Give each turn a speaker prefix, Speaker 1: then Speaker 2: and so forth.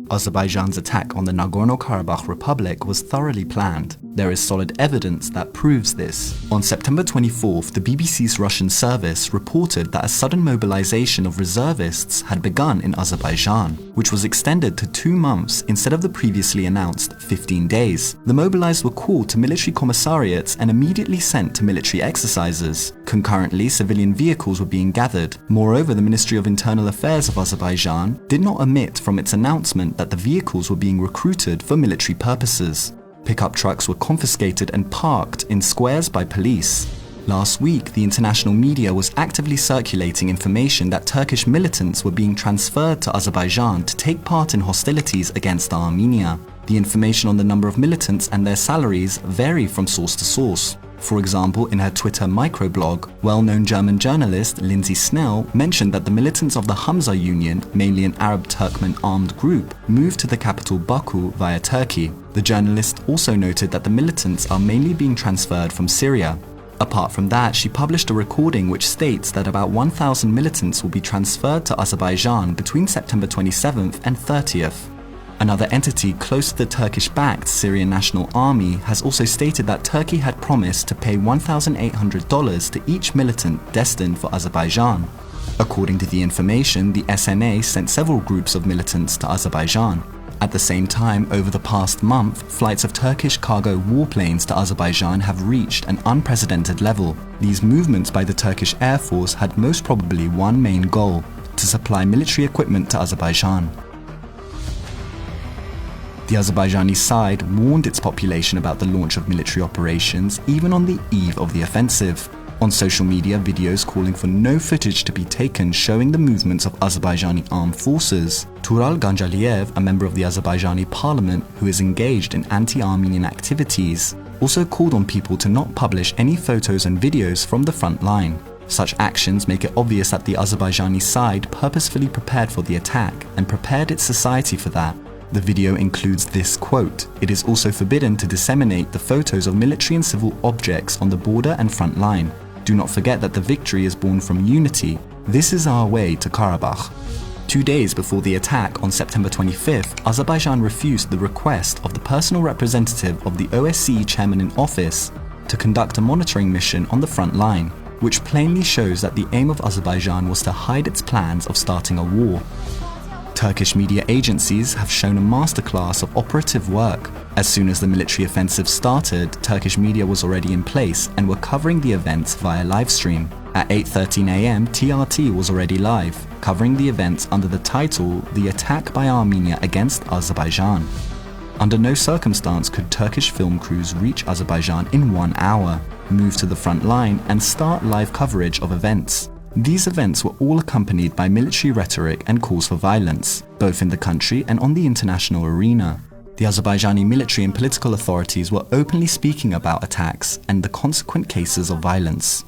Speaker 1: Azerbaijan's attack on the Nagorno-Karabakh Republic was thoroughly planned. There is solid evidence that proves this. On September 24th, the BBC's Russian service reported that a sudden mobilization of reservists had begun in Azerbaijan, which was extended to 2 months instead of the previously announced 15 days. The mobilized were called to military commissariats and immediately sent to military exercises. Concurrently, civilian vehicles were being gathered. Moreover, the Ministry of Internal Affairs of Azerbaijan did not omit from its announcement that the vehicles were being recruited for military purposes. Pickup trucks were confiscated and parked in squares by police. Last week, the international media was actively circulating information that Turkish militants were being transferred to Azerbaijan to take part in hostilities against Armenia. The information on the number of militants and their salaries vary from source to source. For example, in her Twitter microblog, well-known German journalist Lindsay Snell mentioned that the militants of the Hamza Union, mainly an Arab Turkmen armed group, moved to the capital Baku via Turkey. The journalist also noted that the militants are mainly being transferred from Syria. Apart from that, she published a recording which states that about 1,000 militants will be transferred to Azerbaijan between September 27th and 30th. Another entity close to the Turkish-backed Syrian National Army has also stated that Turkey had promised to pay $1,800 to each militant destined for Azerbaijan. According to the information, the SNA sent several groups of militants to Azerbaijan. At the same time, over the past month, flights of Turkish cargo warplanes to Azerbaijan have reached an unprecedented level. These movements by the Turkish Air Force had most probably one main goal: to supply military equipment to Azerbaijan. The Azerbaijani side warned its population about the launch of military operations even on the eve of the offensive. On social media, videos calling for no footage to be taken showing the movements of Azerbaijani armed forces. Tural Ganjaliev, a member of the Azerbaijani parliament who is engaged in anti-Armenian activities, also called on people to not publish any photos and videos from the front line. Such actions make it obvious that the Azerbaijani side purposefully prepared for the attack and prepared its society for that. The video includes this quote: "It is also forbidden to disseminate the photos of military and civil objects on the border and front line. Do not forget that the victory is born from unity. This is our way to Karabakh." 2 days before the attack on September 25th, Azerbaijan refused the request of the personal representative of the OSCE chairman in office to conduct a monitoring mission on the front line, which plainly shows that the aim of Azerbaijan was to hide its plans of starting a war. Turkish media agencies have shown a masterclass of operative work. As soon as the military offensive started, Turkish media was already in place and were covering the events via livestream. At 8:13 a.m, TRT was already live, covering the events under the title "The Attack by Armenia Against Azerbaijan." Under no circumstance could Turkish film crews reach Azerbaijan in 1 hour, move to the front line, and start live coverage of events. These events were all accompanied by military rhetoric and calls for violence, both in the country and on the international arena. The Azerbaijani military and political authorities were openly speaking about attacks and the consequent cases of violence.